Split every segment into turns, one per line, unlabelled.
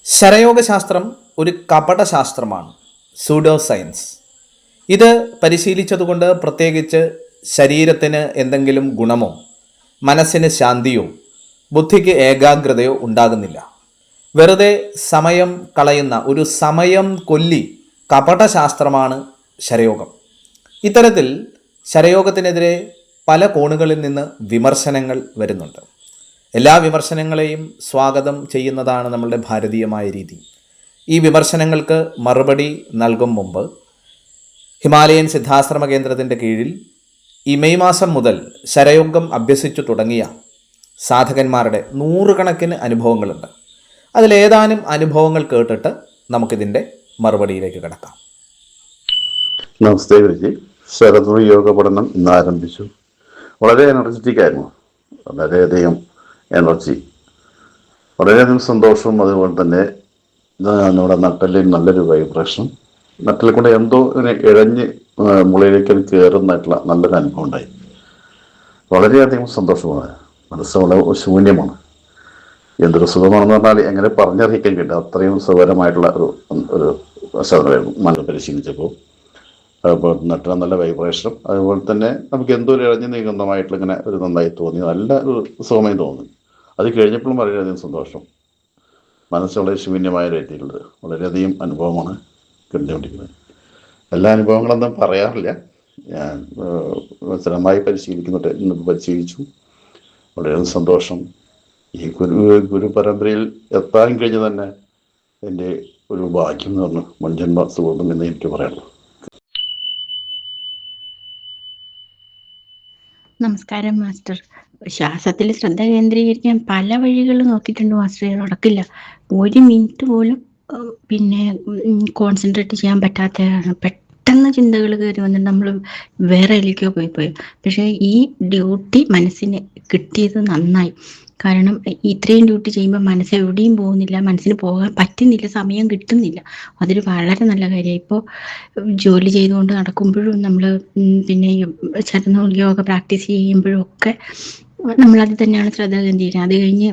ശരയോഗശാസ്ത്രം ഒരു കപടശാസ്ത്രമാണ്, pseudo science. ഇത് പരിശീലിച്ചതുകൊണ്ട് പ്രത്യേകിച്ച് ശരീരത്തിന് എന്തെങ്കിലും ഗുണമോ മനസ്സിന് ശാന്തിയോ ബുദ്ധിക്ക് ഏകാഗ്രതയോ ഉണ്ടാകുന്നില്ല. വെറുതെ സമയം കളയുന്ന ഒരു സമയം കൊല്ലി കപടശാസ്ത്രമാണ് ശരയോഗം. ഇത്തരത്തിൽ ശരയോഗത്തിനെതിരെ പല കോണുകളിൽ നിന്ന് വിമർശനങ്ങൾ വരുന്നുണ്ട്. എല്ലാ വിമർശനങ്ങളെയും സ്വാഗതം ചെയ്യുന്നതാണ് നമ്മളുടെ ഭാരതീയമായ രീതി. ഈ വിമർശനങ്ങൾക്ക് മറുപടി നൽകും മുമ്പ് ഹിമാലയൻ സിദ്ധാശ്രമ കേന്ദ്രത്തിൻ്റെ കീഴിൽ ഈ മെയ് മാസം മുതൽ ശരയോഗം അഭ്യസിച്ചു തുടങ്ങിയ സാധകന്മാരുടെ നൂറുകണക്കിന് അനുഭവങ്ങളുണ്ട്. അതിലേതാനും അനുഭവങ്ങൾ കേട്ടിട്ട് നമുക്കിതിൻ്റെ മറുപടിയിലേക്ക് കിടക്കാം.
നമസ്തേ ഗുരുജി. ശരദ യോഗ പഠനം ഇന്ന് ആരംഭിച്ചു. വളരെ എനർജറ്റിക് ആയിരുന്നു, വളരെയധികം എനർജി, വളരെയധികം സന്തോഷവും. അതുപോലെ തന്നെ നമ്മുടെ നട്ടലിൽ നല്ലൊരു വൈബ്രേഷൻ, നട്ടലിൽ കൂടെ എന്തോ ഇങ്ങനെ ഇഴഞ്ഞ് മുകളിലേക്ക് കയറുന്നതായിട്ടുള്ള നല്ലൊരു അനുഭവം ഉണ്ടായി. വളരെയധികം സന്തോഷമാണ്. മനസ്സ് വളരെ ശൂന്യമാണ്. എന്തൊരു സുഖമാണെന്ന് പറഞ്ഞാൽ എങ്ങനെ പറഞ്ഞറിയിക്കാൻ കിട്ടും. അത്രയും സുഖകരമായിട്ടുള്ള ഒരു സാധനമായിരുന്നു മനസ്സ് പരിശീലിച്ചപ്പോൾ. അപ്പോൾ നട്ടിൽ നല്ല വൈബ്രേഷനും അതുപോലെ തന്നെ നമുക്ക് എന്തോ ഒരു ഇഴഞ്ഞു നീങ്ങുന്നതായിട്ടുള്ള ഇങ്ങനെ ഒരു നന്നായി തോന്നി, നല്ല ഒരു സുഖമായി തോന്നി. അത് കഴിഞ്ഞപ്പോഴും വളരെയധികം സന്തോഷം. മനസ്സ് വളരെ ശൂന്യമായ രീതിയിലുള്ളത് വളരെയധികം അനുഭവമാണ് കണ്ടുകൊണ്ടിരിക്കുന്നത്. എല്ലാ അനുഭവങ്ങളൊന്നും പറയാറില്ല. ഞാൻ സ്ഥിരമായി പരിശീലിക്കുന്നുണ്ട്, ഇന്നിപ്പോൾ പരിശീലിച്ചു. വളരെയധികം സന്തോഷം. ഈ ഗുരു പരമ്പരയിൽ എത്താൻ കഴിഞ്ഞ് തന്നെ എൻ്റെ ഒരു ഭാഗ്യം എന്ന് പറഞ്ഞു മുൻജന്മ സുഖം എന്ന് എനിക്ക് പറയാനുള്ളൂ.
നമസ്കാരം മാസ്റ്റർ. ശ്വാസത്തിൽ ശ്രദ്ധ കേന്ദ്രീകരിക്കാൻ പല വഴികൾ നോക്കിയിട്ടുണ്ട് മാസ്റ്റർ, നടക്കില്ല. ഒരു മിനിറ്റ് പോലും കോൺസെൻട്രേറ്റ് ചെയ്യാൻ പറ്റാത്തതാണ്. പെട്ടെന്ന് ചിന്തകൾ കയറി വന്നിട്ട് നമ്മൾ വേറെ എവിടേക്കോ പോയി. പക്ഷേ ഈ ഡ്യൂട്ടി മനസ്സിന് കിട്ടിയത് നന്നായി. കാരണം ഇത്രയും ഡ്യൂട്ടി ചെയ്യുമ്പോൾ മനസ്സ് എവിടെയും പോകുന്നില്ല, മനസ്സിന് പോകാൻ പറ്റുന്നില്ല, സമയം കിട്ടുന്നില്ല. അതൊരു വളരെ നല്ല കാര്യമായി. ഇപ്പോൾ ജോലി ചെയ്തുകൊണ്ട് നടക്കുമ്പോഴും നമ്മൾ ശരണ യോഗ പ്രാക്ടീസ് ചെയ്യുമ്പോഴും ഒക്കെ നമ്മളത് തന്നെയാണ് ശ്രദ്ധ കേന്ദ്രീകരിക്കുന്നത്. അത് കഴിഞ്ഞ്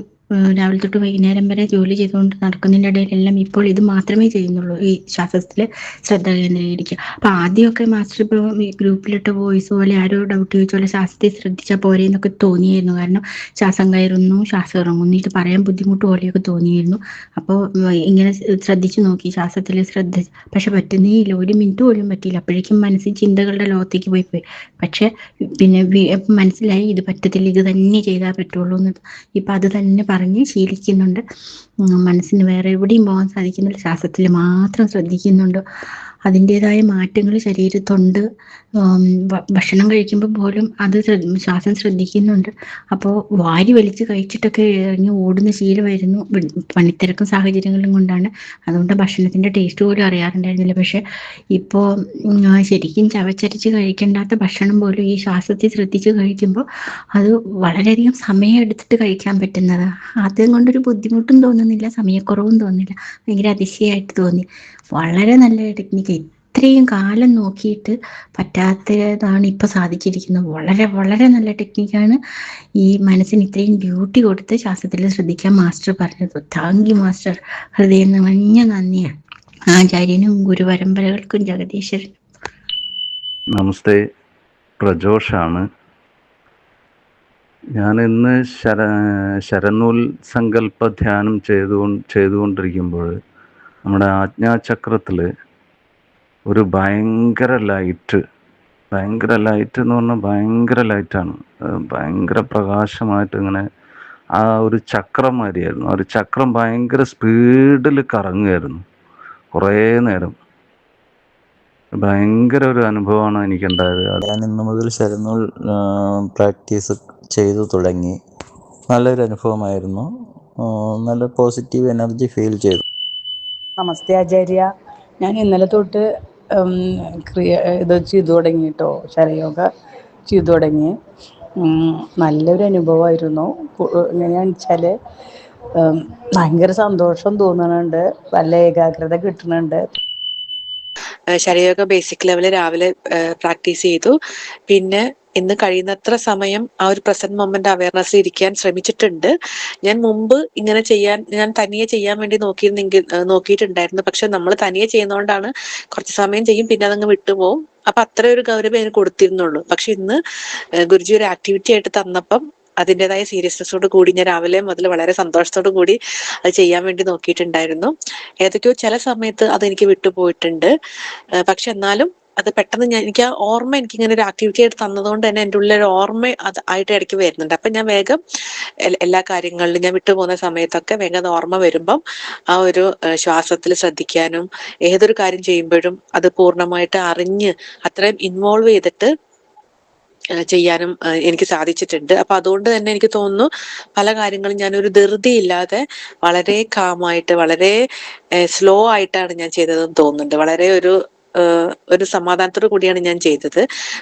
രാവിലെ തൊട്ട് വൈകുന്നേരം വരെ ജോലി ചെയ്തുകൊണ്ട് നടക്കുന്നതിൻ്റെ ഇടയിലെല്ലാം ഇപ്പോൾ ഇത് മാത്രമേ ചെയ്യുന്നുള്ളൂ, ഈ ശ്വാസത്തിൽ ശ്രദ്ധ കേന്ദ്രീകരിക്കുക. അപ്പോൾ ആദ്യമൊക്കെ മാസ്റ്റർ ഇപ്പോൾ ഈ ഗ്രൂപ്പിലിട്ട വോയിസ് പോലെ ആരോ ഡൗട്ട് ചോദിച്ച പോലെ ശ്വാസത്തെ ശ്രദ്ധിച്ചാൽ പോരെ എന്നൊക്കെ തോന്നിയായിരുന്നു. കാരണം ശ്വാസം കയറുന്നു, ശ്വാസം ഇറങ്ങുന്നു, ഇത് പറയാൻ ബുദ്ധിമുട്ട് പോലെയൊക്കെ തോന്നിയിരുന്നു. അപ്പോൾ ഇങ്ങനെ ശ്രദ്ധിച്ചു നോക്കി, ശ്വാസത്തിൽ ശ്രദ്ധ, പക്ഷെ പറ്റുന്നേ ഇല്ല. ഒരു മിനിറ്റ് പോലും പറ്റിയില്ല. അപ്പോഴേക്കും മനസ്സിൽ ചിന്തകളുടെ ലോകത്തേക്ക് പോയി. പക്ഷെ മനസ്സിലായി ഇത് പറ്റത്തില്ല, ഇത് തന്നെ ചെയ്താൽ പറ്റുള്ളൂ എന്ന്. ഇപ്പം അത് തന്നെ പറഞ്ഞ് ശീലിക്കുന്നുണ്ട്. മനസ്സിന് വേറെ എവിടെയും പോകാൻ സാധിക്കുന്നില്ല, ശ്വാസത്തിൽ മാത്രം ശ്രദ്ധിക്കുന്നുണ്ട്. അതിൻ്റെതായ മാറ്റങ്ങൾ ശരീരത്തുണ്ട്. ഭക്ഷണം കഴിക്കുമ്പോൾ പോലും അത് ശ്വാസം ശ്രദ്ധിക്കുന്നുണ്ട്. അപ്പോൾ വാരി വലിച്ച് കഴിച്ചിട്ടൊക്കെ ഇറങ്ങി ഓടുന്ന ശീലമായിരുന്നു. പണിത്തിരക്കും സാഹചര്യങ്ങളും കൊണ്ടാണ്, അതുകൊണ്ട് ഭക്ഷണത്തിൻ്റെ ടേസ്റ്റ് പോലും അറിയാറുണ്ടായിരുന്നില്ല. പക്ഷെ ഇപ്പോൾ ശരിക്കും ചവച്ചരച്ച് കഴിക്കേണ്ടാത്ത ഭക്ഷണം പോലും ഈ ശ്വാസത്തിൽ ശ്രദ്ധിച്ച് കഴിക്കുമ്പോൾ അത് വളരെയധികം സമയം എടുത്തിട്ട് കഴിക്കാൻ പറ്റുന്നതാണ്. അതുകൊണ്ടൊരു ബുദ്ധിമുട്ടും തോന്നുന്നില്ല, സമയക്കുറവും തോന്നില്ല. ഭയങ്കര അതിശയമായിട്ട് തോന്നി. വളരെ നല്ല ടെക്നിക്ക്. ഇത്രയും കാലം നോക്കിയിട്ട് പറ്റാത്തതാണ് ഇപ്പോൾ സാധിച്ചിരിക്കുന്നത്. വളരെ വളരെ നല്ല ടെക്നിക്കാണ്. ഈ മനസ്സിന് ഇത്രയും ഡ്യൂട്ടി കൊടുത്ത് ശ്വാസത്തിൽ ശ്രദ്ധിക്കാൻ മാസ്റ്റർ പറഞ്ഞത്. Thank you master. ഹൃദയം നിറഞ്ഞ നന്ദിയാണ് ആചാര്യനും ഗുരുപരമ്പരകൾക്കും ജഗദീശ്വരനും.
നമസ്തേ, പ്രജോഷാണ്. ഞാൻ ഇന്ന് ശരനൂൽ സങ്കല്പ ധ്യാനം ചെയ്തുകൊണ്ടിരിക്കുമ്പോൾ നമ്മുടെ ആജ്ഞാചക്രത്തിൽ ഒരു ഭയങ്കര ലൈറ്റ് എന്ന് പറഞ്ഞാൽ ഭയങ്കര ലൈറ്റാണ്, ഭയങ്കര പ്രകാശമായിട്ട് ഇങ്ങനെ ആ ഒരു ചക്രം മാതിരിയായിരുന്നു. ആ ഒരു ചക്രം ഭയങ്കര സ്പീഡിൽ കറങ്ങുമായിരുന്നു കുറേ നേരം. ഭയങ്കര ഒരു അനുഭവമാണ് എനിക്കുണ്ടായത്.
ഞാൻ ഇന്ന് മുതൽ ശരനൂൽ പ്രാക്ടീസ് ചെയ്തു തുടങ്ങി. നല്ലൊരു അനുഭവമായിരുന്നു. നല്ല പോസിറ്റീവ് എനർജി ഫീൽ ചെയ്തു.
നമസ്തേ ആചാര്യ. ഞാൻ ഇന്നലെ തൊട്ട് ഇത് ചെയ്തു തുടങ്ങി കേട്ടോ, ശരയോഗ ചെയ്തു തുടങ്ങി. നല്ലൊരു അനുഭവമായിരുന്നു. എങ്ങനെയാണെന്ന് വെച്ചാൽ ഭയങ്കര സന്തോഷം തോന്നുന്നുണ്ട്, നല്ല ഏകാഗ്രത കിട്ടുന്നുണ്ട്.
ശരയോഗ ബേസിക് ലെവൽ രാവിലെ പ്രാക്ടീസ് ചെയ്തു. പിന്നെ ഇന്ന് കഴിയുന്നത്ര സമയം ആ ഒരു പ്രസന്റ് മൊമെന്റ് അവയർനെസ് ഇരിക്കാൻ ശ്രമിച്ചിട്ടുണ്ട്. ഞാൻ മുമ്പ് ഇങ്ങനെ ഞാൻ തനിയെ ചെയ്യാൻ വേണ്ടി നോക്കിയിട്ടുണ്ടായിരുന്നു. പക്ഷെ നമ്മൾ തനിയെ ചെയ്യുന്നതുകൊണ്ടാണ് കുറച്ച് സമയം ചെയ്യും, പിന്നെ അതങ്ങ് വിട്ടുപോകും. അപ്പൊ അത്ര ഒരു ഗൗരവം എനിക്ക് കൊടുത്തിരുന്നുള്ളൂ. പക്ഷെ ഇന്ന് ഗുരുജി ഒരു ആക്ടിവിറ്റി ആയിട്ട് തന്നപ്പം അതിൻ്റെതായ സീരിയസ്നെസ്സോട് കൂടി ഞാൻ രാവിലെ മുതൽ വളരെ സന്തോഷത്തോടു കൂടി അത് ചെയ്യാൻ വേണ്ടി നോക്കിയിട്ടുണ്ടായിരുന്നു. ഏതൊക്കെയോ ചില സമയത്ത് അതെനിക്ക് വിട്ടുപോയിട്ടുണ്ട്. പക്ഷെ എന്നാലും അത് പെട്ടെന്ന് എനിക്ക് ആ ഓർമ്മ എനിക്കിങ്ങനെ ഒരു ആക്ടിവിറ്റി ആയിട്ട് തന്നതുകൊണ്ട് തന്നെ എൻ്റെ ഉള്ളിൽ ഒരു ഓർമ്മ അത് ആയിട്ട് ഇടയ്ക്ക് വരുന്നുണ്ട്. അപ്പൊ ഞാൻ വേഗം എല്ലാ കാര്യങ്ങളിലും ഞാൻ വിട്ടുപോകുന്ന സമയത്തൊക്കെ വേഗം അത് ഓർമ്മ വരുമ്പം ആ ഒരു ശ്വാസത്തിൽ ശ്രദ്ധിക്കാനും ഏതൊരു കാര്യം ചെയ്യുമ്പോഴും അത് പൂർണ്ണമായിട്ട് അറിഞ്ഞ് അത്രയും ഇൻവോൾവ് ചെയ്തിട്ട് ചെയ്യാനും എനിക്ക് സാധിച്ചിട്ടുണ്ട്. അപ്പൊ അതുകൊണ്ട് തന്നെ എനിക്ക് തോന്നുന്നു പല കാര്യങ്ങളും ഞാനൊരു ധൃതിയില്ലാതെ വളരെ കാമായിട്ട് വളരെ സ്ലോ ആയിട്ടാണ് ഞാൻ ചെയ്തതെന്ന് തോന്നുന്നുണ്ട്. വളരെ ഒരു സമാധാനത്തോടു കൂടിയാണ് ഞാൻ ചെയ്തത്.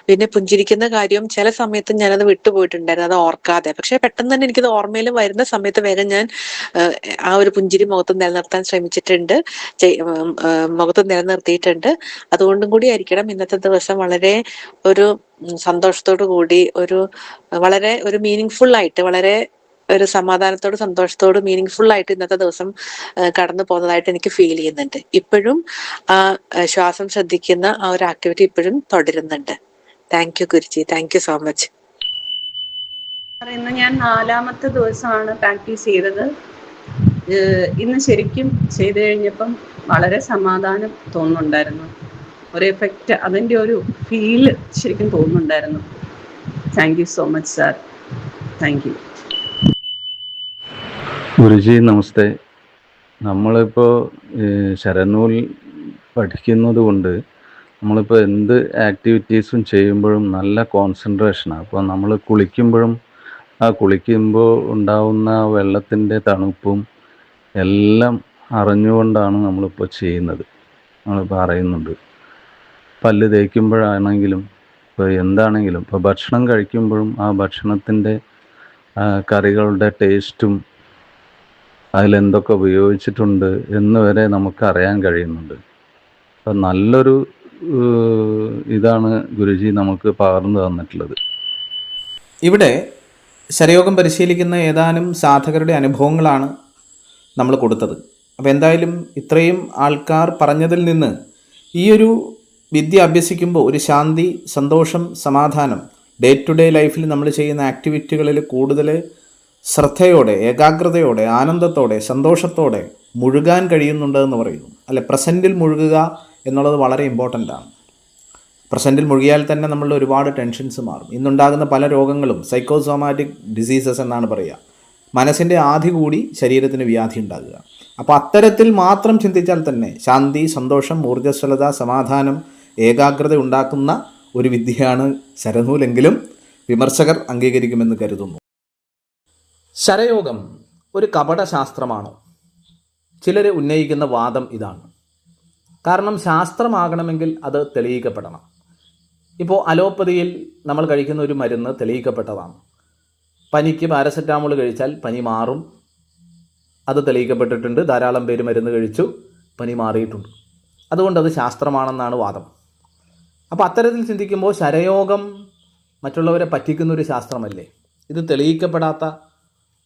പിന്നെ പുഞ്ചിരിക്കുന്ന കാര്യം ചില സമയത്ത് ഞാനത് വിട്ടുപോയിട്ടുണ്ടായിരുന്നു, അത് ഓർക്കാതെ. പക്ഷെ പെട്ടെന്ന് തന്നെ എനിക്കത് ഓർമ്മയിൽ വരുന്ന സമയത്ത് വേഗം ഞാൻ ആ ഒരു പുഞ്ചിരി മുഖത്ത് നിലനിർത്താൻ ശ്രമിച്ചിട്ടുണ്ട്, മുഖത്ത് നിലനിർത്തിയിട്ടുണ്ട്. അതുകൊണ്ടും കൂടി ആയിരിക്കണം ഇന്നത്തെ ദിവസം വളരെ ഒരു സന്തോഷത്തോടു കൂടി വളരെ ഒരു മീനിങ് ഫുൾ ആയിട്ട്, വളരെ ഒരു സമാധാനത്തോട് സന്തോഷത്തോട് മീനിങ് ഫുൾ ആയിട്ട് ഇന്നത്തെ ദിവസം കടന്നു പോകുന്നതായിട്ട് എനിക്ക് ഫീൽ ചെയ്യുന്നുണ്ട്. ഇപ്പോഴും ആ ശ്വാസം ശ്രദ്ധിക്കുന്ന ആ ഒരു ആക്ടിവിറ്റി ഇപ്പോഴും തുടരുന്നുണ്ട്. Thank you Guruji, thank you so much.
ഇന്ന് ഞാൻ 4ാമത്തെ ദിവസമാണ് പ്രാക്ടീസ് ചെയ്തത്. ഇന്ന് ശരിക്കും ചെയ്തു കഴിഞ്ഞപ്പം വളരെ സമാധാനം തോന്നുന്നുണ്ടായിരുന്നു. ഒരു എഫക്റ്റ്, അതിൻ്റെ ഒരു ഫീല് ശരിക്കും തോന്നുന്നുണ്ടായിരുന്നു. Thank you so much sir. Thank you.
Guruji നമസ്തേ. നമ്മളിപ്പോൾ ശരനൂൽ പഠിക്കുന്നത് കൊണ്ട് നമ്മളിപ്പോൾ എന്ത് ആക്ടിവിറ്റീസും ചെയ്യുമ്പോഴും നല്ല കോൺസെൻട്രേഷനാണ്. അപ്പോൾ നമ്മൾ കുളിക്കുമ്പോഴും കുളിക്കുമ്പോൾ ഉണ്ടാവുന്ന വെള്ളത്തിൻ്റെ തണുപ്പും എല്ലാം അറിഞ്ഞുകൊണ്ടാണ് നമ്മളിപ്പോൾ ചെയ്യുന്നത്. നമ്മളിപ്പോൾ അറിയുന്നുണ്ട്. പല്ല് തേക്കുമ്പോഴാണെങ്കിലും ഇപ്പോൾ എന്താണെങ്കിലും, ഇപ്പോൾ ഭക്ഷണം കഴിക്കുമ്പോഴും ആ ഭക്ഷണത്തിൻ്റെ കറികളുടെ ടേസ്റ്റും അതിലെന്തൊക്കെ ഉപയോഗിച്ചിട്ടുണ്ട് എന്ന് വരെ നമുക്ക് അറിയാൻ കഴിയുന്നുണ്ട്. അപ്പം നല്ലൊരു ഇതാണ് ഗുരുജി നമുക്ക് പകർന്നു തന്നിട്ടുള്ളത്.
ഇവിടെ ശരയോഗം പരിശീലിക്കുന്ന ഏതാനും സാധകരുടെ അനുഭവങ്ങളാണ് നമ്മൾ കൊടുത്തത്. അപ്പോൾ എന്തായാലും ഇത്രയും ആൾക്കാർ പറഞ്ഞതിൽ നിന്ന് ഈ ഒരു വിദ്യ അഭ്യസിക്കുമ്പോൾ ഒരു ശാന്തി, സന്തോഷം, സമാധാനം ഡേ ടു ഡേ ലൈഫിൽ നമ്മൾ ചെയ്യുന്ന ആക്ടിവിറ്റികളിൽ കൂടുതൽ ശ്രദ്ധയോടെ, ഏകാഗ്രതയോടെ, ആനന്ദത്തോടെ, സന്തോഷത്തോടെ മുഴുകാൻ കഴിയുന്നുണ്ടെന്ന് പറയുന്നു. അല്ലെ, പ്രസൻറ്റിൽ മുഴുകുക എന്നുള്ളത് വളരെ ഇമ്പോർട്ടൻ്റ് ആണ്. പ്രസൻറ്റിൽ മുഴുകിയാൽ തന്നെ നമ്മളുടെ ഒരുപാട് ടെൻഷൻസ് മാറും. ഇന്നുണ്ടാകുന്ന പല രോഗങ്ങളും സൈക്കോസോമാറ്റിക് ഡിസീസസ് എന്നാണ് പറയുക. മനസ്സിൻ്റെ ആധി കൂടി ശരീരത്തിന് വ്യാധി ഉണ്ടാകുക. അപ്പോൾ അത്തരത്തിൽ മാത്രം ചിന്തിച്ചാൽ തന്നെ ശാന്തി, സന്തോഷം, ഊർജ്ജസ്വലത, സമാധാനം, ഏകാഗ്രത ഉണ്ടാക്കുന്ന ഒരു വിദ്യയാണ് ശരനൂലെങ്കിലും വിമർശകർ അംഗീകരിക്കുമെന്ന് കരുതുന്നു. ശരയോഗം ഒരു കപടശാസ്ത്രമാണോ? ചിലർ ഉന്നയിക്കുന്ന വാദം ഇതാണ്. കാരണം ശാസ്ത്രമാകണമെങ്കിൽ അത് തെളിയിക്കപ്പെടണം. ഇപ്പോൾ അലോപ്പതിയിൽ നമ്മൾ കഴിക്കുന്ന ഒരു മരുന്ന് തെളിയിക്കപ്പെട്ടതാണ്. പനിക്ക് പാരസെറ്റാമോൾ കഴിച്ചാൽ പനി മാറും, അത് തെളിയിക്കപ്പെട്ടിട്ടുണ്ട്. ധാരാളം പേര് മരുന്ന് കഴിച്ചു, പനി മാറിയിട്ടുണ്ട്. അതുകൊണ്ട് അത് ശാസ്ത്രമാണെന്നാണ് വാദം. അപ്പോൾ അത്തരത്തിൽ ചിന്തിക്കുമ്പോൾ ശരയോഗം മറ്റുള്ളവരെ പറ്റിക്കുന്നൊരു ശാസ്ത്രമല്ലേ? ഇത് തെളിയിക്കപ്പെടാത്ത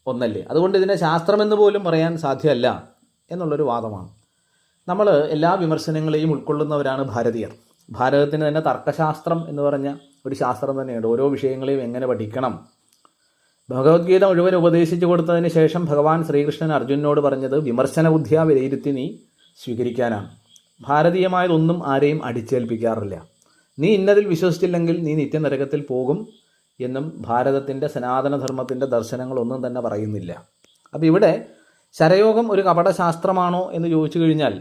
ഒന്നല്ലേ? അതുകൊണ്ട് ഇതിനെ ശാസ്ത്രമെന്ന് പോലും പറയാൻ സാധ്യമല്ല എന്നുള്ളൊരു വാദമാണ്. നമ്മൾ എല്ലാ വിമർശനങ്ങളെയും ഉൾക്കൊള്ളുന്നവരാണ് ഭാരതീയർ. ഭാരതത്തിന് തന്നെ തർക്കശാസ്ത്രം എന്ന് പറഞ്ഞ ഒരു ശാസ്ത്രം തന്നെയുണ്ട്. ഓരോ വിഷയങ്ങളെയും എങ്ങനെ പഠിക്കണം. ഭഗവത്ഗീത മുഴുവൻ ഉപദേശിച്ചു കൊടുത്തതിന് ശേഷം ഭഗവാൻ ശ്രീകൃഷ്ണൻ അർജുനനോട് പറഞ്ഞത് വിമർശന ബുദ്ധിയാ വിലയിരുത്തി നീ സ്വീകരിക്കാനാണ്. ഭാരതീയമായതൊന്നും ആരെയും അടിച്ചേൽപ്പിക്കാറില്ല. നീ ഇന്നതിൽ വിശ്വസിച്ചില്ലെങ്കിൽ നീ നിത്യനരകത്തിൽ പോകും എന്നും ഭാരതത്തിൻ്റെ സനാതനധർമ്മത്തിൻ്റെ ദർശനങ്ങളൊന്നും തന്നെ പറയുന്നില്ല. അപ്പോൾ ഇവിടെ ശരയോഗം ഒരു കപടശാസ്ത്രമാണോ എന്ന് ചോദിച്ചു കഴിഞ്ഞാൽ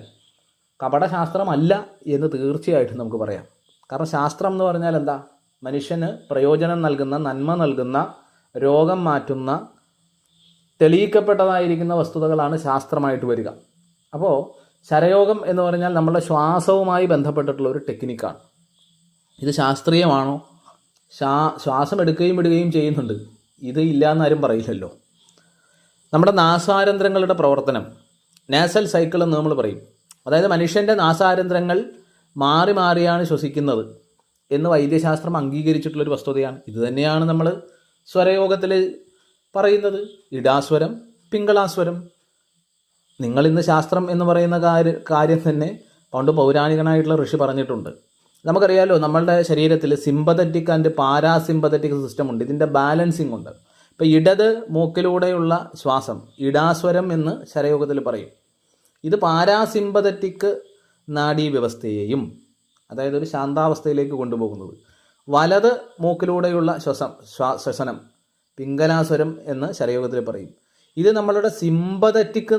കപടശാസ്ത്രമല്ല എന്ന് തീർച്ചയായിട്ടും നമുക്ക് പറയാം. കാരണം ശാസ്ത്രം എന്ന് പറഞ്ഞാൽ എന്താ? മനുഷ്യന് പ്രയോജനം നൽകുന്ന, നന്മ നൽകുന്ന, രോഗം മാറ്റുന്ന, തെളിയിക്കപ്പെട്ടതായിരിക്കുന്ന വസ്തുതകളാണ് ശാസ്ത്രമായിട്ട് വരിക. അപ്പോൾ ശരയോഗം എന്ന് പറഞ്ഞാൽ നമ്മുടെ ശ്വാസവുമായി ബന്ധപ്പെട്ടിട്ടുള്ള ഒരു ടെക്നിക്കാണ്. ഇത് ശാസ്ത്രീയമാണോ? ശ്വാസം എടുക്കുകയും വിടുകയും ചെയ്യുന്നുണ്ട്, ഇത് ഇല്ല എന്നാരും പറയില്ലല്ലോ. നമ്മുടെ നാസാരന്ധ്രങ്ങളുടെ പ്രവർത്തനം, നാസൽ സൈക്കിൾ എന്ന് നമ്മൾ പറയും. അതായത് മനുഷ്യൻ്റെ നാസാരന്ധ്രങ്ങൾ മാറി മാറിയാണ് ശ്വസിക്കുന്നത്. എന്ന് വൈദ്യശാസ്ത്രം അംഗീകരിച്ചിട്ടുള്ളൊരു വസ്തുതയാണ്. ഇത് തന്നെയാണ് നമ്മൾ സ്വരയോഗത്തിൽ പറയുന്നത്, ഇടാസ്വരം, പിങ്കളാസ്വരം. നിങ്ങളിന്ന് ശാസ്ത്രം എന്ന് പറയുന്ന കാര്യം തന്നെ പണ്ട് പൗരാണികനായിട്ടുള്ള ഋഷി പറഞ്ഞിട്ടുണ്ട്. നമുക്കറിയാലോ, നമ്മളുടെ ശരീരത്തിൽ സിമ്പതറ്റിക് ആൻഡ് പാരാസിമ്പതറ്റിക് സിസ്റ്റം ഉണ്ട്. ഇതിൻ്റെ ബാലൻസിങ് ഉണ്ട്. ഇപ്പോൾ ഇടത് മൂക്കിലൂടെയുള്ള ശ്വാസം ഇടാസ്വരം എന്ന് ശരയോഗത്തിൽ പറയും. ഇത് പാരാസിമ്പതറ്റിക് നാഡീവ്യവസ്ഥയെയും, അതായത് ഒരു ശാന്താവസ്ഥയിലേക്ക് കൊണ്ടുപോകുന്നത്. വലത് മൂക്കിലൂടെയുള്ള ശ്വസനം പിംഗലാസ്വരം എന്ന് ശരയോഗത്തിൽ പറയും. ഇത് നമ്മളുടെ സിമ്പതറ്റിക്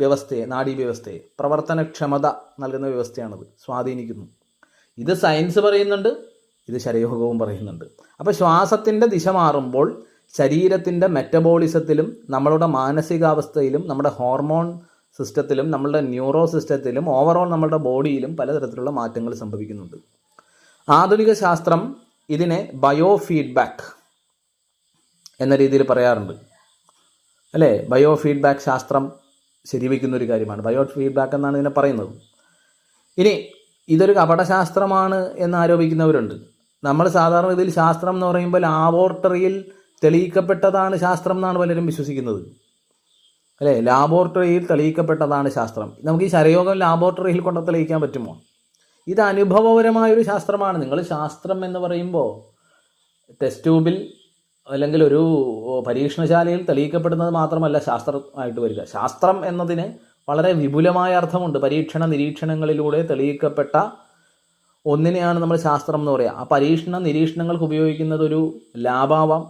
വ്യവസ്ഥയെ, നാഡീവ്യവസ്ഥയെ, പ്രവർത്തനക്ഷമത നൽകുന്ന വ്യവസ്ഥയാണത്, സ്വാധീനിക്കുന്നു. ഇത് സയൻസ് പറയുന്നുണ്ട്, ഇത് ശരയോഗവും പറയുന്നുണ്ട്. അപ്പോൾ ശ്വാസത്തിൻ്റെ ദിശ മാറുമ്പോൾ ശരീരത്തിൻ്റെ മെറ്റബോളിസത്തിലും നമ്മളുടെ മാനസികാവസ്ഥയിലും നമ്മുടെ ഹോർമോൺ സിസ്റ്റത്തിലും നമ്മളുടെ ന്യൂറോ സിസ്റ്റത്തിലും ഓവറോൾ നമ്മളുടെ ബോഡിയിലും പലതരത്തിലുള്ള മാറ്റങ്ങൾ സംഭവിക്കുന്നുണ്ട്. ആധുനിക ശാസ്ത്രം ഇതിനെ ബയോ ഫീഡ്ബാക്ക് എന്ന രീതിയിൽ പറയാറുണ്ട്, അല്ലേ? ബയോ ഫീഡ്ബാക്ക് ശാസ്ത്രം ശരിവയ്ക്കുന്നൊരു കാര്യമാണ്. ബയോ ഫീഡ്ബാക്ക് എന്നാണ് ഇതിനെ പറയുന്നത്. ഇനി ഇതൊരു കപടശാസ്ത്രമാണ് എന്ന് ആരോപിക്കുന്നവരുണ്ട്. നമ്മൾ സാധാരണ ഇതിൽ ശാസ്ത്രം എന്ന് പറയുമ്പോൾ ലാബോറട്ടറിയിൽ തെളിയിക്കപ്പെട്ടതാണ് ശാസ്ത്രം എന്നാണ് പലരും വിശ്വസിക്കുന്നത്, അല്ലേ? ലാബോറട്ടറിയിൽ തെളിയിക്കപ്പെട്ടതാണ് ശാസ്ത്രം. നമുക്ക് ഈ ശരയോഗം ലാബോറട്ടറിയിൽ കൊണ്ട് തെളിയിക്കാൻ പറ്റുമോ? ഇത് അനുഭവപരമായൊരു ശാസ്ത്രമാണ്. നിങ്ങൾ ശാസ്ത്രം എന്ന് പറയുമ്പോൾ ടെസ്റ്റ് ട്യൂബിൽ അല്ലെങ്കിൽ ഒരു പരീക്ഷണശാലയിൽ തെളിയിക്കപ്പെടുന്നത് മാത്രമല്ല ശാസ്ത്രമായിട്ട് വരിക. ശാസ്ത്രം എന്നതിന് വളരെ വിപുലമായ അർത്ഥമുണ്ട്. പരീക്ഷണ നിരീക്ഷണങ്ങളിലൂടെ തെളിയിക്കപ്പെട്ട ഒന്നിനെയാണ് നമ്മൾ ശാസ്ത്രം എന്ന് പറയുക. ആ പരീക്ഷണ നിരീക്ഷണങ്ങൾക്ക് ഉപയോഗിക്കുന്നത് ഒരു ലാബാവാം,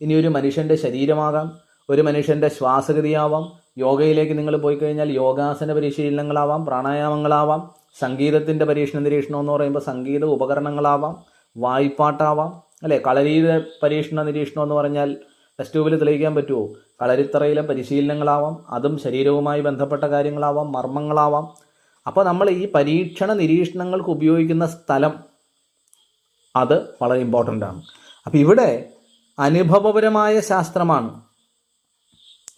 ഇനി ഒരു മനുഷ്യൻ്റെ ശരീരമാകാം, ഒരു മനുഷ്യൻ്റെ ശ്വാസഗതിയാവാം. യോഗയിലേക്ക് നിങ്ങൾ പോയി കഴിഞ്ഞാൽ യോഗാസന പരിശീലനങ്ങളാവാം, പ്രാണായാമങ്ങളാവാം. സംഗീതത്തിൻ്റെ പരീക്ഷണ നിരീക്ഷണം എന്ന് പറയുമ്പോൾ സംഗീത ഉപകരണങ്ങളാവാം, വായ്പാട്ടാവാം, അല്ലേ? കളരിയുടെ പരീക്ഷണ നിരീക്ഷണം എന്ന് പറഞ്ഞാൽ ടെസ്റ്റ് ട്യൂബിൽ തെളിയിക്കാൻ പറ്റുമോ? കളരിത്തറയിലെ പരിശീലനങ്ങളാവാം, അതും ശരീരവുമായി ബന്ധപ്പെട്ട കാര്യങ്ങളാവാം, മർമ്മങ്ങളാവാം. അപ്പോൾ നമ്മൾ ഈ പരീക്ഷണ നിരീക്ഷണങ്ങൾക്ക് ഉപയോഗിക്കുന്ന സ്ഥലം അത് വളരെ ഇമ്പോർട്ടൻ്റ് ആണ്. അപ്പോൾ ഇവിടെ അനുഭവപരമായ ശാസ്ത്രമാണ്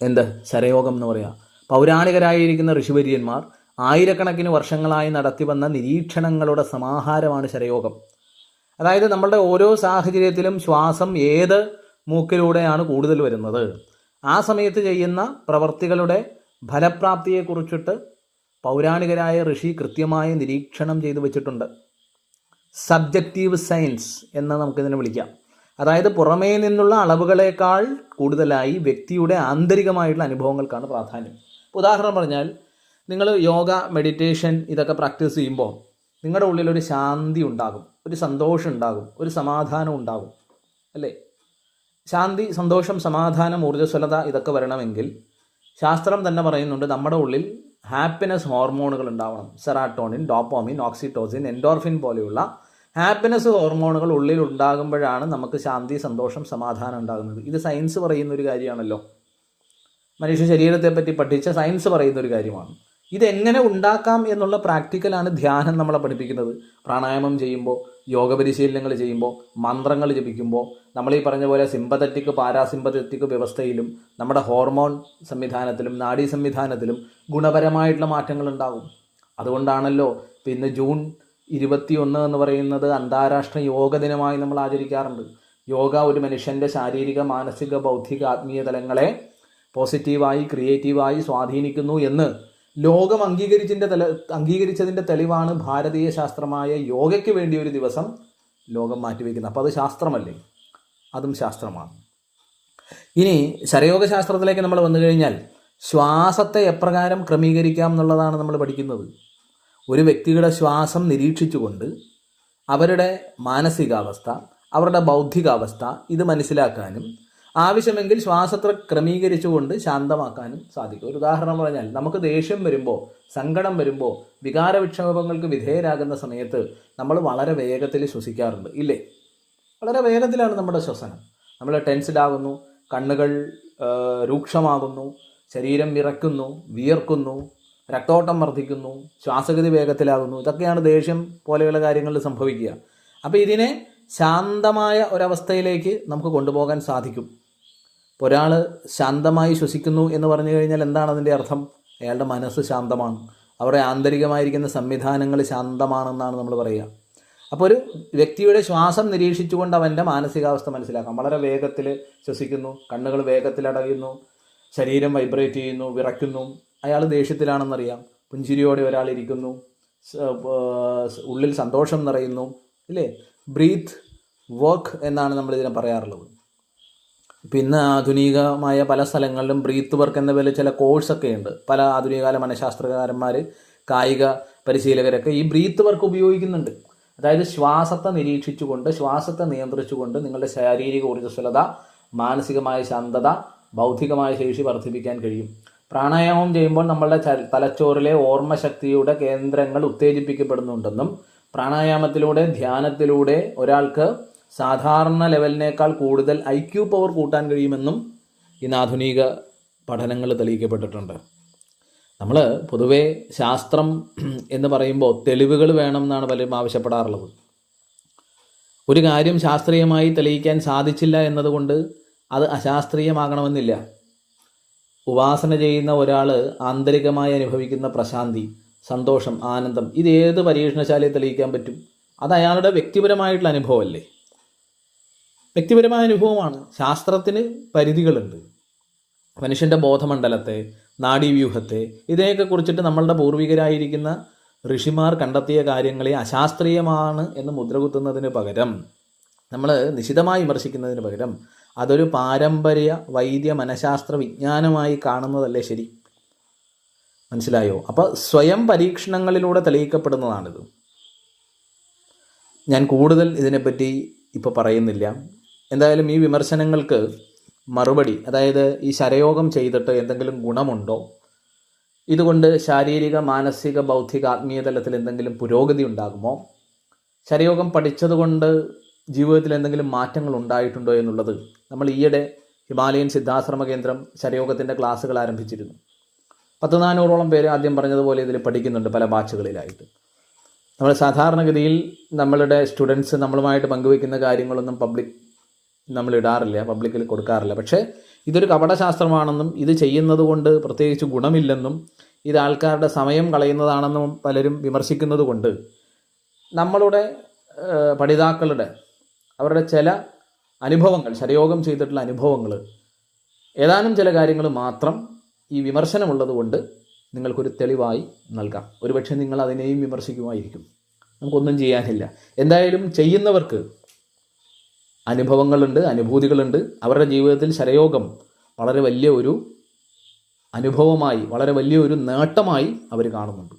എന്ത് ശരയോഗം എന്ന് പറയുക. പൗരാണികരായിരിക്കുന്ന ഋഷിവര്യന്മാർ ആയിരക്കണക്കിന് വർഷങ്ങളായി നടത്തിവന്ന നിരീക്ഷണങ്ങളുടെ സമാഹാരമാണ് ശരയോഗം. അതായത് നമ്മളുടെ ഓരോ സാഹചര്യത്തിലും ശ്വാസം ഏത് മൂക്കിലൂടെയാണ് കൂടുതൽ വരുന്നത്, ആ സമയത്ത് ചെയ്യുന്ന പ്രവർത്തികളുടെ ഫലപ്രാപ്തിയെക്കുറിച്ചിട്ട് പൗരാണികരായ ഋഷി കൃത്യമായ നിരീക്ഷണം ചെയ്തു വച്ചിട്ടുണ്ട്. സബ്ജക്റ്റീവ് സയൻസ് എന്ന് നമുക്കിതിനെ വിളിക്കാം. അതായത് പുറമേ നിന്നുള്ള അളവുകളേക്കാൾ കൂടുതലായി വ്യക്തിയുടെ ആന്തരികമായിട്ടുള്ള അനുഭവങ്ങൾക്കാണ് പ്രാധാന്യം. ഉദാഹരണം പറഞ്ഞാൽ, നിങ്ങൾ യോഗ, മെഡിറ്റേഷൻ ഇതൊക്കെ പ്രാക്ടീസ് ചെയ്യുമ്പോൾ നിങ്ങളുടെ ഉള്ളിലൊരു ശാന്തി ഉണ്ടാകും, ഒരു സന്തോഷം ഉണ്ടാകും, ഒരു സമാധാനം ഉണ്ടാകും, അല്ലേ? ശാന്തി, സന്തോഷം, സമാധാനം, ഊർജ്ജസ്വലത ഇതൊക്കെ വരണമെങ്കിൽ ശാസ്ത്രം തന്നെ പറയുന്നുണ്ട് നമ്മുടെ ഉള്ളിൽ ഹാപ്പിനെസ് ഹോർമോണുകൾ ഉണ്ടാവണം. സെറാട്ടോണിൻ, ഡോപ്പോമിൻ, ഓക്സിറ്റോസിൻ, എൻഡോർഫിൻ പോലെയുള്ള ഹാപ്പിനെസ് ഹോർമോണുകൾ ഉള്ളിൽ ഉണ്ടാകുമ്പോഴാണ് നമുക്ക് ശാന്തി, സന്തോഷം, സമാധാനം ഉണ്ടാകുന്നത്. ഇത് സയൻസ് പറയുന്ന ഒരു കാര്യമാണല്ലോ. മനുഷ്യ ശരീരത്തെപ്പറ്റി പഠിച്ച സയൻസ് പറയുന്ന ഒരു കാര്യമാണ്. ഇതെങ്ങനെ ഉണ്ടാക്കാം എന്നുള്ള പ്രാക്ടിക്കലാണ് ധ്യാനം നമ്മളെ പഠിപ്പിക്കുന്നത്. പ്രാണായാമം ചെയ്യുമ്പോൾ, യോഗ പരിശീലനങ്ങൾ ചെയ്യുമ്പോൾ, മന്ത്രങ്ങൾ ജപിക്കുമ്പോൾ നമ്മൾ ഈ പറഞ്ഞ പോലെ സിമ്പതറ്റിക്, പാരാസിമ്പതറ്റിക് വ്യവസ്ഥയിലും നമ്മുടെ ഹോർമോൺ സംവിധാനത്തിലും നാഡീ സംവിധാനത്തിലും ഗുണപരമായിട്ടുള്ള മാറ്റങ്ങൾ ഉണ്ടാകും. അതുകൊണ്ടാണല്ലോ ഇന്ന് ജൂൺ 21 എന്ന് പറയുന്നത് അന്താരാഷ്ട്ര യോഗ ദിനമായി നമ്മൾ ആചരിക്കാറുണ്ട്. യോഗ ഒരു മനുഷ്യൻ്റെ ശാരീരിക, മാനസിക, ബൗദ്ധിക, ആത്മീയ തലങ്ങളെ പോസിറ്റീവായി, ക്രിയേറ്റീവായി സ്വാധീനിക്കുന്നു എന്ന് ലോകം അംഗീകരിച്ചതിൻ്റെ തെളിവാണ് ഭാരതീയ ശാസ്ത്രമായ യോഗയ്ക്ക് വേണ്ടി ഒരു ദിവസം ലോകം മാറ്റിവെക്കുന്നത്. അപ്പോൾ അത് ശാസ്ത്രമല്ലേ? അതും ശാസ്ത്രമാണ്. ഇനി ശരയോഗശാസ്ത്രത്തിലേക്ക് നമ്മൾ വന്നു കഴിഞ്ഞാൽ ശ്വാസത്തെ എപ്രകാരം ക്രമീകരിക്കാം എന്നുള്ളതാണ് നമ്മൾ പഠിക്കുന്നത്. ഒരു വ്യക്തിയുടെ ശ്വാസം നിരീക്ഷിച്ചുകൊണ്ട് അവരുടെ മാനസികാവസ്ഥ, അവരുടെ ബൗദ്ധികാവസ്ഥ ഇത് മനസ്സിലാക്കാനും ആവശ്യമെങ്കിൽ ശ്വാസത്തെ ക്രമീകരിച്ചുകൊണ്ട് ശാന്തമാക്കാനും സാധിക്കും. ഒരു ഉദാഹരണം പറഞ്ഞാൽ, നമുക്ക് ദേഷ്യം വരുമ്പോൾ, സങ്കടം വരുമ്പോൾ, വികാരവിക്ഷോഭങ്ങൾക്ക് വിധേയരാകുന്ന സമയത്ത് നമ്മൾ വളരെ വേഗത്തിൽ ശ്വസിക്കാറുണ്ട്, ഇല്ലേ? വളരെ വേഗത്തിലാണ് നമ്മുടെ ശ്വസനം. നമ്മൾ ടെൻസ്ഡ് ആകുന്നു, കണ്ണുകൾ രൂക്ഷമാകുന്നു, ശരീരം വിറയ്ക്കുന്നു, വിയർക്കുന്നു, രക്തോട്ടം വർദ്ധിക്കുന്നു, ശ്വാസഗതി വേഗത്തിലാകുന്നു. ഇതൊക്കെയാണ് ദേഷ്യം പോലെയുള്ള കാര്യങ്ങളിൽ സംഭവിക്കുക. അപ്പോൾ ഇതിനെ ശാന്തമായ ഒരവസ്ഥയിലേക്ക് നമുക്ക് കൊണ്ടുപോകാൻ സാധിക്കും. ഇപ്പോൾ ഒരാൾ ശാന്തമായി ശ്വസിക്കുന്നു എന്ന് പറഞ്ഞു കഴിഞ്ഞാൽ എന്താണ് അതിൻ്റെ അർത്ഥം? അയാളുടെ മനസ്സ് ശാന്തമാണ്, അവരുടെ ആന്തരികമായിരിക്കുന്ന സംവിധാനങ്ങൾ ശാന്തമാണെന്നാണ് നമ്മൾ പറയുക. അപ്പോൾ ഒരു വ്യക്തിയുടെ ശ്വാസം നിരീക്ഷിച്ചുകൊണ്ട് അവൻ്റെ മാനസികാവസ്ഥ മനസ്സിലാക്കാം. വളരെ വേഗത്തിൽ ശ്വസിക്കുന്നു, കണ്ണുകൾ വേഗത്തിൽ അടയുന്നു, ശരീരം വൈബ്രേറ്റ് ചെയ്യുന്നു, വിറയ്ക്കുന്നു, അയാൾ ദേഷ്യത്തിലാണെന്നറിയാം. പുഞ്ചിരിയോടെ ഒരാൾ ഇരിക്കുന്നു, ഉള്ളിൽ സന്തോഷം നിറയുന്നു, ഇല്ലേ? ബ്രീത്ത് വർക്ക് എന്നാണ് നമ്മളിതിനെ പറയാറുള്ളത്. ഇപ്പം ഇന്ന് ആധുനികമായ പല സ്ഥലങ്ങളിലും ബ്രീത്ത് വർക്ക് എന്ന പേരിൽ ചില കോഴ്സൊക്കെ ഉണ്ട്. പല ആധുനികകാല മനഃശാസ്ത്രകാരന്മാർ, കായിക പരിശീലകരൊക്കെ ഈ ബ്രീത്ത് വർക്ക് ഉപയോഗിക്കുന്നുണ്ട്. അതായത് ശ്വാസത്തെ നിരീക്ഷിച്ചുകൊണ്ട്, ശ്വാസത്തെ നിയന്ത്രിച്ചുകൊണ്ട് നിങ്ങളുടെ ശാരീരിക ഊർജ്ജസ്വലത, മാനസികമായ ശാന്തത, ബൗദ്ധികമായ ശേഷി വർദ്ധിപ്പിക്കാൻ കഴിയും. പ്രാണായാമം ചെയ്യുമ്പോൾ നമ്മളുടെ തലച്ചോറിലെ ഓർമ്മശക്തിയുടെ കേന്ദ്രങ്ങൾ ഉത്തേജിപ്പിക്കപ്പെടുന്നുണ്ടെന്നും പ്രാണായാമത്തിലൂടെ, ധ്യാനത്തിലൂടെ ഒരാൾക്ക് സാധാരണ ലെവലിനേക്കാൾ കൂടുതൽ IQ പവർ കൂട്ടാൻ കഴിയുമെന്നും ഇന്ന് ആധുനിക പഠനങ്ങൾ തെളിയിക്കപ്പെട്ടിട്ടുണ്ട്. നമ്മൾ പൊതുവേ ശാസ്ത്രം എന്ന് പറയുമ്പോൾ തെളിവുകൾ വേണം എന്നാണ് പലരും ആവശ്യപ്പെടാറുള്ളത്. ഒരു കാര്യം ശാസ്ത്രീയമായി തെളിയിക്കാൻ സാധിച്ചില്ല എന്നതുകൊണ്ട് അത് അശാസ്ത്രീയമാകണമെന്നില്ല. ഉപാസന ചെയ്യുന്ന ഒരാൾ ആന്തരികമായി അനുഭവിക്കുന്ന പ്രശാന്തി, സന്തോഷം, ആനന്ദം, ഇത് ഏത് പരീക്ഷണശാലയിൽ തെളിയിക്കാൻ പറ്റും? അത് അയാളുടെ വ്യക്തിപരമായിട്ടുള്ള അനുഭവമല്ലേ? വ്യക്തിപരമായ അനുഭവമാണ്. ശാസ്ത്രത്തിന് പരിധികളുണ്ട്. മനുഷ്യൻ്റെ ബോധമണ്ഡലത്തെ, നാഡീവ്യൂഹത്തെ, ഇതിനെയൊക്കെ കുറിച്ചിട്ട് നമ്മളുടെ പൂർവികരായിരിക്കുന്ന ഋഷിമാർ കണ്ടെത്തിയ കാര്യങ്ങളെ അശാസ്ത്രീയമാണ് എന്ന് മുദ്രകുത്തുന്നതിന് പകരം, നമ്മൾ നിശിതമായി വിമർശിക്കുന്നതിന് പകരം അതൊരു പാരമ്പര്യ വൈദ്യ മനഃശാസ്ത്ര വിജ്ഞാനമായി കാണുന്നതല്ലേ ശരി? മനസ്സിലായോ? അപ്പോൾ സ്വയം പരീക്ഷണങ്ങളിലൂടെ തെളിയിക്കപ്പെടുന്നതാണിത്. ഞാൻ കൂടുതൽ ഇതിനെപ്പറ്റി ഇപ്പോൾ പറയുന്നില്ല. എന്തായാലും ഈ വിമർശനങ്ങൾക്ക് മറുപടി, അതായത് ഈ ശരയോഗം ചെയ്തിട്ട് എന്തെങ്കിലും ഗുണമുണ്ടോ, ഇതുകൊണ്ട് ശാരീരിക, മാനസിക, ബൗദ്ധിക, ആത്മീയ തലത്തിൽ എന്തെങ്കിലും പുരോഗതി ഉണ്ടാകുമോ, ശരയോഗം പഠിച്ചതുകൊണ്ട് ജീവിതത്തിൽ എന്തെങ്കിലും മാറ്റങ്ങൾ ഉണ്ടായിട്ടുണ്ടോ എന്നുള്ളത് നമ്മൾ ഈയിടെ ഹിമാലയൻ സിദ്ധാശ്രമ കേന്ദ്രം ശരയോഗത്തിൻ്റെ ക്ലാസ്സുകൾ ആരംഭിച്ചിരുന്നു. 400-ഓളം പേര് ആദ്യം പറഞ്ഞതുപോലെ ഇതിൽ പഠിക്കുന്നുണ്ട് പല ബാച്ചുകളിലായിട്ട്. നമ്മൾ സാധാരണഗതിയിൽ നമ്മളുടെ സ്റ്റുഡൻസ് നമ്മളുമായിട്ട് പങ്കുവയ്ക്കുന്ന കാര്യങ്ങളൊന്നും നമ്മൾ ഇടാറില്ല, പബ്ലിക്കിൽ കൊടുക്കാറില്ല. പക്ഷേ ഇതൊരു കപടശാസ്ത്രമാണെന്നും ഇത് ചെയ്യുന്നത് കൊണ്ട് പ്രത്യേകിച്ച് ഗുണമില്ലെന്നും ഇത് ആൾക്കാരുടെ സമയം കളയുന്നതാണെന്നും പലരും വിമർശിക്കുന്നത് കൊണ്ട് നമ്മളുടെ പഠിതാക്കളുടെ അവരുടെ ചില അനുഭവങ്ങൾ, ശരയോഗം ചെയ്തിട്ടുള്ള അനുഭവങ്ങൾ, ഏതാനും ചില കാര്യങ്ങൾ മാത്രം ഈ വിമർശനമുള്ളത് കൊണ്ട് നിങ്ങൾക്കൊരു തെളിവായി നൽകാം. ഒരുപക്ഷെ നിങ്ങൾ അതിനെയും വിമർശിക്കുമായിരിക്കും. നമുക്കൊന്നും ചെയ്യാനില്ല. എന്തായാലും ചെയ്യുന്നവർക്ക് അനുഭവങ്ങളുണ്ട്, അനുഭൂതികളുണ്ട്. അവരുടെ ജീവിതത്തിൽ ശരയോഗം വളരെ വലിയ ഒരു അനുഭവമായി, വളരെ വലിയ ഒരു നേട്ടമായി അവർ കാണുന്നുണ്ട്.